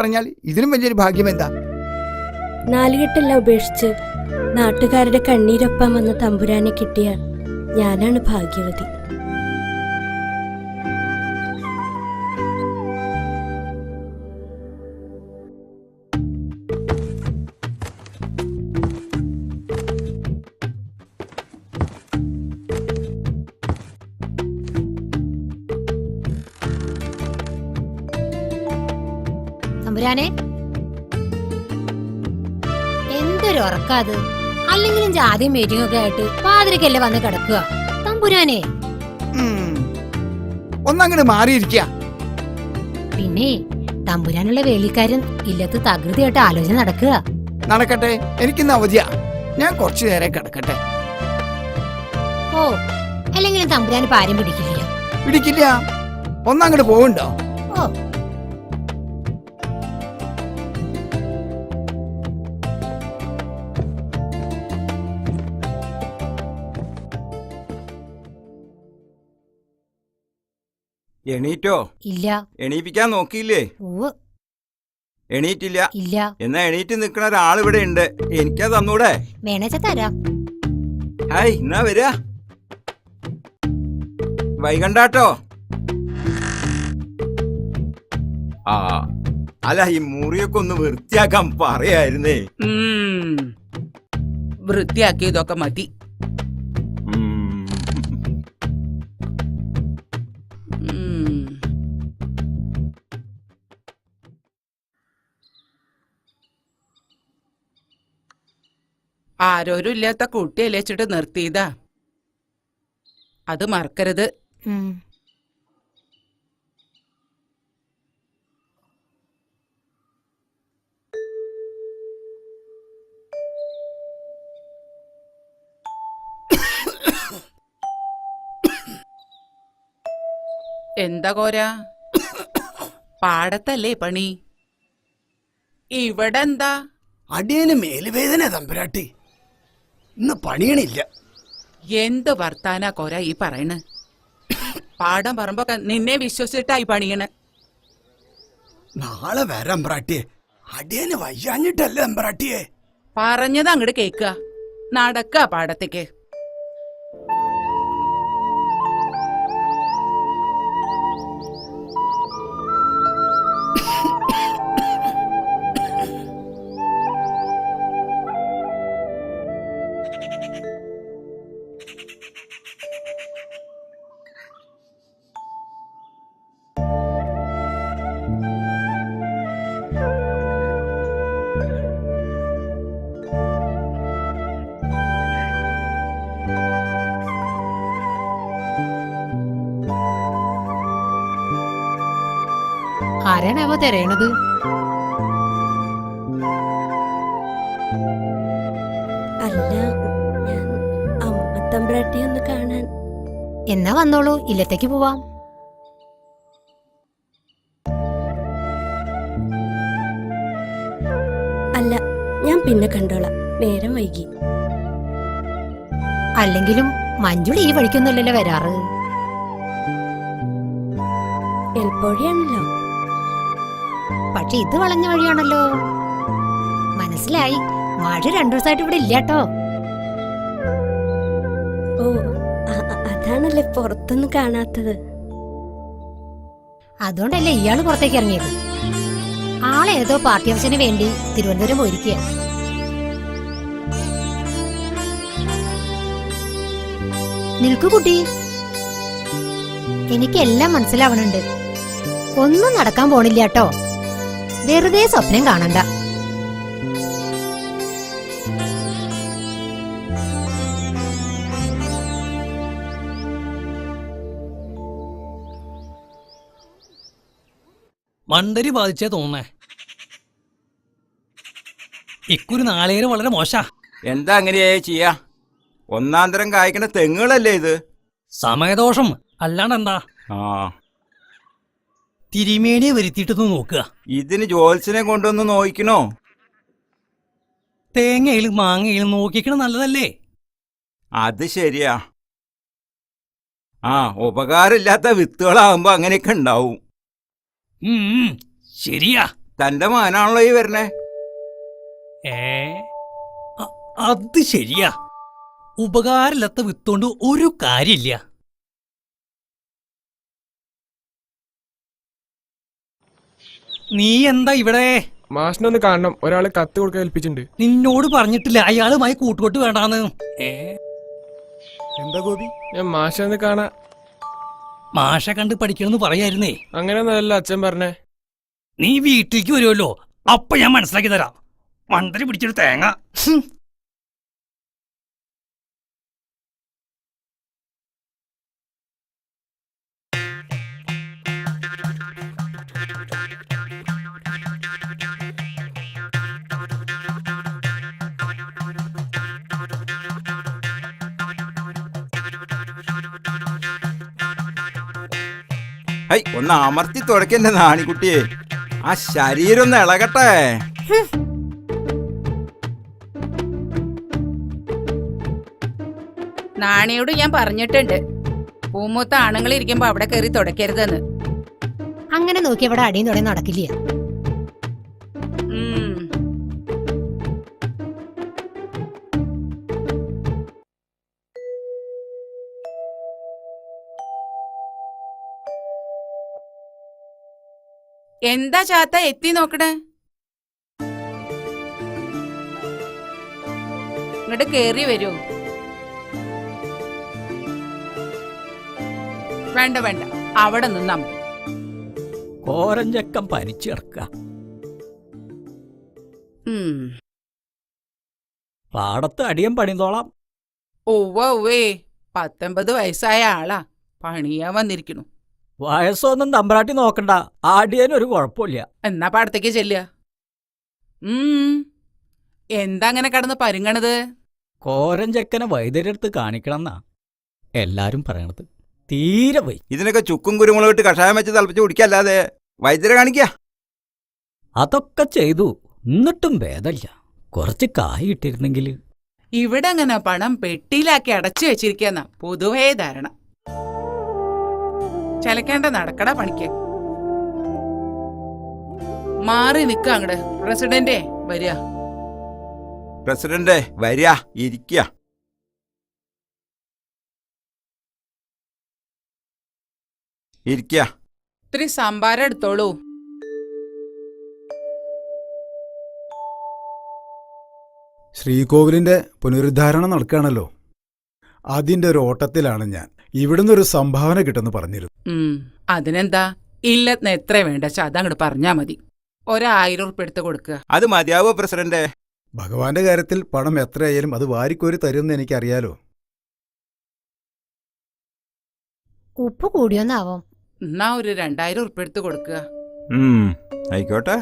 പറഞ്ഞാൽ ഇതിനും വലിയൊരു ഭാഗ്യം എന്താ? നാലുകെട്ടെല്ലാം ഉപേക്ഷിച്ച് നാട്ടുകാരുടെ കണ്ണീരൊപ്പം വന്ന തമ്പുരാനെ കിട്ടിയ ഞാനാണ് ഭാഗ്യവതി. തമ്പുരാനെ, എന്തൊരു ഉറക്കാത്! അല്ലെങ്കിലും ജാതിയും മീറ്റിംഗ് ഒക്കെ ആയിട്ട് പാതിരക്കല്ലേ വന്ന് കിടക്കുക. തമ്പുരാനെ ഒന്നങ്ങനെ മാറിയിരിക്കുക. പിന്നെ തമ്പുരാനുള്ള വേലിക്കാരൻ ഇല്ലത്ത് തകൃതിയായിട്ട് ആലോചന നടക്കുക. നടക്കട്ടെ, എനിക്കിന്ന് അവധിയാ. ഞാൻ കുറച്ചു നേരം കിടക്കട്ടെ. ഓ, അല്ലെങ്കിലും തമ്പുരാന് പാരം പിടിക്കില്ല. പിടിക്കില്ല. ഒന്നങ്ങോട്ട് പോവുണ്ടോ? ഓ, എണീറ്റോ? ഇല്ല. എണീപ്പിക്കാൻ നോക്കിയില്ലേ? ഓ, എണീറ്റില്ല. ഇല്ല. എന്നാ എണീറ്റ് നിക്കണ ഒരാളിവിടെ ഉണ്ട്. എനിക്കാ തന്നൂടെ? വേണേച്ച തരാം. ഹായ്, എന്നാ വരാ. വൈകണ്ടാട്ടോ. ആ, അല്ല, ഈ മുറിയൊക്കെ ഒന്ന് വൃത്തിയാക്കാൻ പറയായിരുന്നേ. വൃത്തിയാക്കിയതൊക്കെ മതി. ആരോരും ഇല്ലാത്ത കുട്ടിയല്ലേ വെച്ചിട്ട് നിർത്തിയതാ. അത് മറക്കരുത്. എന്താ കോര? പാടത്തല്ലേ പണി? ഇവിടെ എന്താ? അടിയന് മേലുവേദന തമ്പുരാട്ടി. ഇന്ന് പണിയണില്ല. എന്ത് വർത്താനാ കോര ഈ പറയണ്? പാടം പറമ്പൊക്കെ നിന്നെ വിശ്വസിച്ചിട്ടായി പണിയണ്. നാളെ വരാം തമ്പുരാട്ടിയെ. അടിയന് വയ്യാഞ്ഞിട്ടല്ലേ തമ്പുരാട്ടിയെ. പറഞ്ഞത് അങ്ങോട്ട് കേക്കുക. നടക്ക പാടത്തേക്ക്. ആരാണാവോ തിരയണത്? അല്ല, ഞാൻ അമ്മത്തമ്പ്രാട്ടിയെ ഒന്ന് കാണാൻ. എന്നാ വന്നോളൂ, ഇല്ലത്തേക്ക് പോവാം. അല്ല, ഞാൻ പിന്നെ കണ്ടോളാം. നേരം വൈകി. അല്ലെങ്കിലും മഞ്ജുളി ഈ വഴിക്കൊന്നുമല്ലല്ലോ വരാറ്. എൽപ്പോഴിയാണല്ലോ. പക്ഷെ ഇത് വളഞ്ഞ വഴിയാണല്ലോ. മനസ്സിലായി. മഴ 2 ദിവസമായിട്ട് ഇവിടെ ഇല്ലാട്ടോ. ഓ, അതാണല്ലേ പുറത്തൊന്നും കാണാത്തത്. അതുകൊണ്ടല്ലേ ഇയാള് പുറത്തേക്ക് ഇറങ്ങിയത്. ആളേതോ പാർട്ടി ഓഫീസിന് വേണ്ടി തിരുവനന്തപുരം പോയിരിക്കുക. നിൽക്കു കുട്ടി, എനിക്കെല്ലാം മനസ്സിലാവണുണ്ട്. ഒന്നും നടക്കാൻ പോണില്ല കേട്ടോ. വെറുതെ സ്വപ്നം കാണണ്ട. മണ്ടരി ബാധിച്ചേ തോന്നേ. ഇക്കുറി നാളേരം വളരെ മോശാ. എന്താ അങ്ങനെയായി ചെയ്യാ? ഒന്നാം തരം കായ്ക്കണ തെങ്ങുകളല്ലേ ഇത്? സമയദോഷം അല്ലാണ്ടെന്താ? ആ, തിരുമേനിയെ വരുത്തിയിട്ടൊന്ന് നോക്കുക. ഇതിന് ജോത്സ്യനെ കൊണ്ടൊന്ന് നോക്കണോ? തേങ്ങയിലും മാങ്ങയിലും നോക്കിക്കണം നല്ലതല്ലേ? അത് ശരിയാ. ആ, ഉപകാരമില്ലാത്ത വിത്തുകളാകുമ്പോ അങ്ങനെയൊക്കെ ഉണ്ടാവും. ശരിയാ. തന്റെ മകനാണല്ലോ ഈ വരണേ. അത് ശരിയാ. ഉപകാരമില്ലാത്ത വിത്തോണ്ട് ഒരു കാര്യമില്ല. നീ എന്താ ഇവിടെ? മാഷിനൊന്ന് കാണണം, ഒരാള് കത്ത് കൊടുക്കാൻ ഏൽപ്പിച്ചിട്ടുണ്ട്. നിന്നോട് പറഞ്ഞിട്ടില്ല അയാളുമായി കൂട്ടുകൊട്ട് വേണ്ടാന്ന്. എന്താ ഗോപി? ഞാൻ മാഷൊന്ന് കാണാ. മാഷെ കണ്ട് പഠിക്കണമെന്ന് പറയായിരുന്നേ. അങ്ങനെയൊന്നല്ല അച്ഛൻ പറഞ്ഞേ. നീ വീട്ടിലേക്ക് വരുമല്ലോ, അപ്പൊ ഞാൻ മനസ്സിലാക്കി തരാം. മണ്ടല് പിടിച്ചൊരു തേങ്ങ. ഹൈ, ഒന്ന് അമർത്തി തുടക്കന്റെ നാണിക്കുട്ടിയെ. ആ ശരീരം ഒന്ന് ഇളകട്ടെ. നാണിയോട് ഞാൻ പറഞ്ഞിട്ടുണ്ട്, പൂമൂത്ത ആണുങ്ങൾ ഇരിക്കുമ്പോ അവിടെ കയറി തുടക്കരുതെന്ന്. അങ്ങനെ നോക്കി ഇവിടെ അടിയും തുടങ്ങി നടക്കില്ല. ഉം. എന്താ ചാത്ത എത്തി നോക്കണേ? ഇങ്ങോട്ട് കേറി വരൂ. വേണ്ട വേണ്ട, അവിടെ നിന്നാ മതി. കോരഞ്ചക്കം പനിച്ചിറക്ക. പാടത്ത് അടിയം പണിതോളാം. ഒവ്വേ 19 വയസ്സായ ആളാ, പണിയാൻ വന്നിരിക്കണു. വയസ്സൊന്നും തമ്പ്രാട്ടി നോക്കണ്ട, ആടിയനൊരു കുഴപ്പമില്ല. എന്നാ പാടത്തേക്ക് ചെല്ലുക. എന്താ അങ്ങനെ കടന്ന് പരുങ്ങണത്? കോരഞ്ചക്കനെ വൈദ്യരെടുത്ത് കാണിക്കണമെന്നാ എല്ലാരും പറയണത്. തീരെ വൈ. ഇതിനൊക്കെ ചുക്കും കുരുമുളക് ഇട്ട് കഷായം വെച്ച് തിളപ്പിച്ച് കുടിക്കല്ലാതെ വൈദ്യരെ കാണിക്ക. അതൊക്കെ ചെയ്തു, എന്നിട്ടും ഭേദമില്ല. കുറച്ച് കായ് കിട്ടിയിരുന്നെങ്കിൽ. ഇവിടെ അങ്ങനെ പണം പെട്ടിയിലാക്കി അടച്ചു വെച്ചിരിക്കുന്ന പൊതുവേ ധാരണ. ചലക്കേണ്ട നടക്കട പണിക്ക്. മാറി നിക്ക അങ്ങട്. പ്രസിഡന്റേ വരിക. പ്രസിഡന്റ് വരിക, ഇരിക്കുക. ഇരിക്കുക. ഇത്തിരി സംഭാരം എടുത്തോളൂ. ശ്രീകോവിലിന്റെ പുനരുദ്ധാരണം നടക്കുകയാണല്ലോ, അതിന്റെ ഒരു ഓട്ടത്തിലാണ് ഞാൻ. ഇവിടുന്ന് ഒരു സംഭാവന കിട്ടുമെന്ന് പറഞ്ഞിരുന്നു. അതിനെന്താ, ഇല്ലെന്ന് എത്ര വേണ്ടച്ചാ അതങ്ങോട്ട് പറഞ്ഞാ മതി. 1000 ഉറുപ്പിക എടുത്ത് കൊടുക്കുക. അത് മതിയാവോ പ്രസിഡന്റ്? ഭഗവാന്റെ കാര്യത്തിൽ പണം എത്രയായാലും അത് വാരിക്കോരി തരുമെന്ന് എനിക്കറിയാലോ. ഉപ്പ് കൂടിയോന്നാവോ? എന്നാ ഒരു 2000 ഉറുപ്പിക എടുത്ത് കൊടുക്കുക. ആയിക്കോട്ടെ.